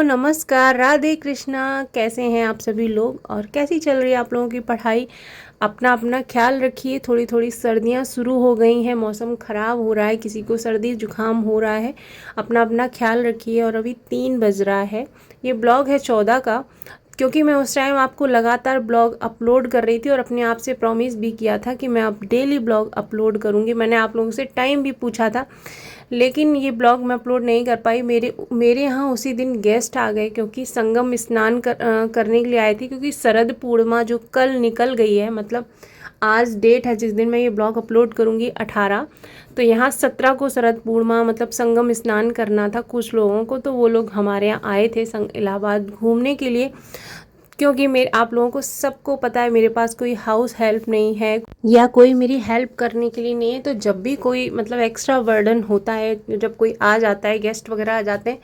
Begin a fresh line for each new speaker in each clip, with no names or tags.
नमस्कार, राधे कृष्णा। कैसे हैं आप सभी लोग और कैसी चल रही है आप लोगों की पढ़ाई? अपना अपना ख्याल रखिए। थोड़ी थोड़ी सर्दियां शुरू हो गई हैं, मौसम ख़राब हो रहा है, किसी को सर्दी जुकाम हो रहा है। अपना अपना ख्याल रखिए। और अभी 3 बज रहा है। ये ब्लॉग है 14 का, क्योंकि मैं उस टाइम आपको लगातार ब्लॉग अपलोड कर रही थी और अपने आप से प्रॉमिस भी किया था कि मैं अब डेली ब्लॉग अपलोड करूँगी। मैंने आप लोगों से टाइम भी पूछा था, लेकिन ये ब्लॉग मैं अपलोड नहीं कर पाई। मेरे यहाँ उसी दिन गेस्ट आ गए, क्योंकि संगम स्नान करने के लिए आए थे। क्योंकि शरद पूर्णिमा जो कल निकल गई है, मतलब आज डेट है जिस दिन मैं ये ब्लॉग अपलोड करूँगी 18, तो यहाँ 17 को शरद पूर्णिमा मतलब संगम स्नान करना था कुछ लोगों को। तो वो लोग हमारे यहाँ आए थे इलाहाबाद घूमने के लिए। क्योंकि मेरे आप लोगों को सबको पता है मेरे पास कोई हाउस हेल्प नहीं है या कोई मेरी हेल्प करने के लिए नहीं है। तो जब भी कोई मतलब एक्स्ट्रा बर्डन होता है, जब कोई आ जाता है, गेस्ट वगैरह आ जाते हैं,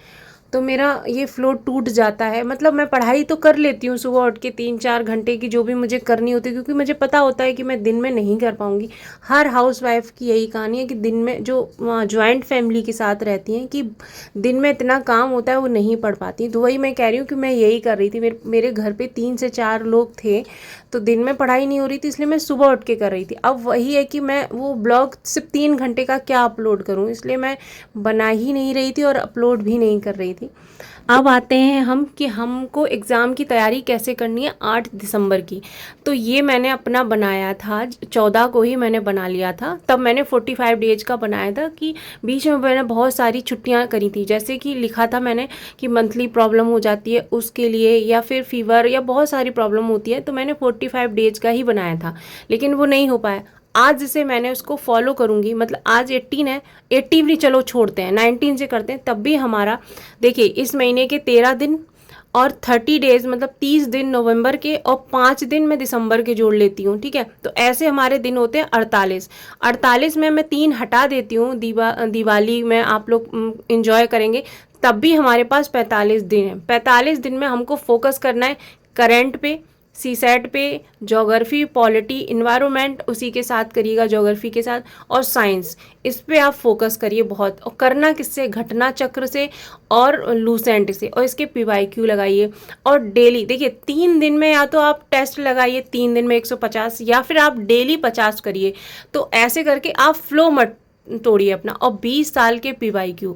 तो मेरा ये फ्लो टूट जाता है। मतलब मैं पढ़ाई तो कर लेती हूँ सुबह उठ के 3-4 घंटे की जो भी मुझे करनी होती है, क्योंकि मुझे पता होता है कि मैं दिन में नहीं कर पाऊँगी। हर हाउसवाइफ की यही कहानी है कि दिन में जो जॉइंट फैमिली के साथ रहती हैं कि दिन में इतना काम होता है वो नहीं पढ़ पाती। तो वही मैं कह रही हूँ कि मैं यही कर रही थी। मेरे घर पे 3 से 4 लोग थे, तो दिन में पढ़ाई नहीं हो रही थी, इसलिए मैं सुबह उठ के कर रही थी। अब वही है कि मैं वो ब्लॉग सिर्फ 3 घंटे का क्या अपलोड करूँ, इसलिए मैं बना ही नहीं रही थी और अपलोड भी नहीं कर रही थी। अब आते हैं हम कि हमको एग्ज़ाम की तैयारी कैसे करनी है 8 दिसंबर की। तो ये मैंने अपना बनाया था, 14 को ही मैंने बना लिया था। तब मैंने 45 डेज का बनाया था कि बीच में मैंने बहुत सारी छुट्टियां करी थी। जैसे कि लिखा था मैंने कि मंथली प्रॉब्लम हो जाती है उसके लिए, या फिर फीवर, या बहुत सारी प्रॉब्लम होती है, तो मैंने 45 डेज का ही बनाया था, लेकिन वो नहीं हो पाया। आज से मैंने उसको फॉलो करूंगी। मतलब आज 18 है, 18 भी चलो छोड़ते हैं, 19 से करते हैं। तब भी हमारा देखिए इस महीने के 13 दिन और 30 डेज मतलब 30 दिन नवंबर के और 5 दिन मैं दिसंबर के जोड़ लेती हूँ, ठीक है। तो ऐसे हमारे दिन होते हैं 48 में मैं 3 हटा देती हूँ। दिवाली में आप लोग इंजॉय करेंगे, तब भी हमारे पास 45 दिन है। 45 दिन में हमको फोकस करना है करंट पे, सीसेट पे, ज्योग्राफी, पॉलिटी, इन्वायरमेंट उसी के साथ करिएगा, ज्योग्राफी के साथ, और साइंस। इस पे आप फोकस करिए बहुत। और करना किससे? घटना चक्र से और लूसेंट से। और इसके PYQ लगाइए। और डेली देखिए 3 दिन में या तो आप टेस्ट लगाइए, 3 दिन में 150, या फिर आप डेली 50 करिए। तो ऐसे करके आप फ्लो मत तोड़िए अपना। और 20 साल के PYQ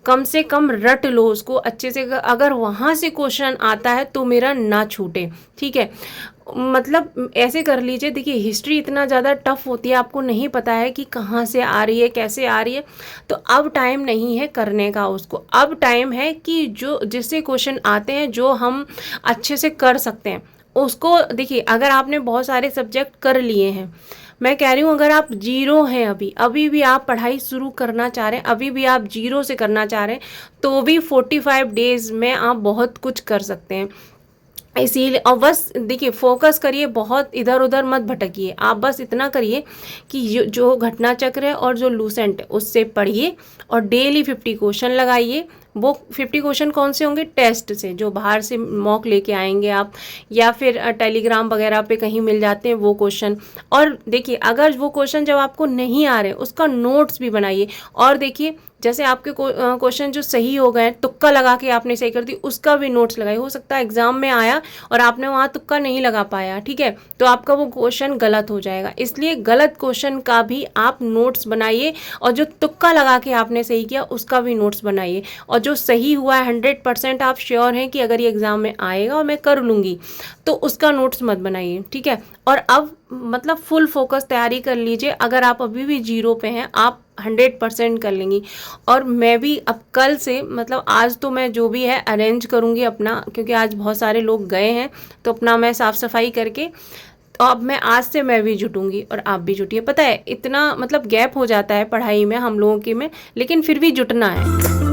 कम से कम रट लो उसको अच्छे से। अगर वहाँ से क्वेश्चन आता है तो मेरा ना छूटे, ठीक है। मतलब ऐसे कर लीजिए। देखिए हिस्ट्री इतना ज़्यादा टफ होती है, आपको नहीं पता है कि कहाँ से आ रही है, कैसे आ रही है। तो अब टाइम नहीं है करने का उसको। अब टाइम है कि जो जिससे क्वेश्चन आते हैं, जो हम अच्छे से कर सकते हैं उसको। देखिए अगर आपने बहुत सारे सब्जेक्ट कर लिए हैं, मैं कह रही हूँ अगर आप जीरो हैं, अभी भी आप पढ़ाई शुरू करना चाह रहे हैं, अभी भी आप जीरो से करना चाह रहे हैं, तो भी 45 डेज में आप बहुत कुछ कर सकते हैं। इसीलिए और बस देखिए फोकस करिए, बहुत इधर उधर मत भटकिए। आप बस इतना करिए कि जो घटना चक्र है और जो लूसेंट है उससे पढ़िए, और डेली 50 क्वेश्चन लगाइए। वो 50 क्वेश्चन कौन से होंगे? टेस्ट से, जो बाहर से मॉक लेके आएंगे आप, या फिर टेलीग्राम वगैरह पे कहीं मिल जाते हैं वो क्वेश्चन। और देखिए अगर वो क्वेश्चन जब आपको नहीं आ रहे, उसका नोट्स भी बनाइए। और देखिए जैसे आपके क्वेश्चन जो सही हो गए, तुक्का लगा के आपने सही कर दी, उसका भी नोट्स लगाइए। हो सकता है एग्जाम में आया और आपने वहाँ तुक्का नहीं लगा पाया, ठीक है, तो आपका वो क्वेश्चन गलत हो जाएगा। इसलिए गलत क्वेश्चन का भी आप नोट्स बनाइए, और जो तुक्का लगा के आपने सही किया उसका भी नोट्स बनाइए। और जो सही हुआ है 100% आप श्योर हैं कि अगर ये एग्जाम में आएगा और मैं कर लूँगी, तो उसका नोट्स मत बनाइए, ठीक है। और अब मतलब फुल फोकस तैयारी कर लीजिए। अगर आप अभी भी जीरो पे हैं, आप 100% कर लेंगी। और मैं भी अब कल से, मतलब आज तो मैं जो भी है अरेंज करूँगी अपना, क्योंकि आज बहुत सारे लोग गए हैं, तो अपना मैं साफ़ सफाई करके, तो अब मैं आज से मैं भी जुटूंगी और आप भी जुटिए। पता है इतना मतलब गैप हो जाता है पढ़ाई में हम लोगों के में, लेकिन फिर भी जुटना है।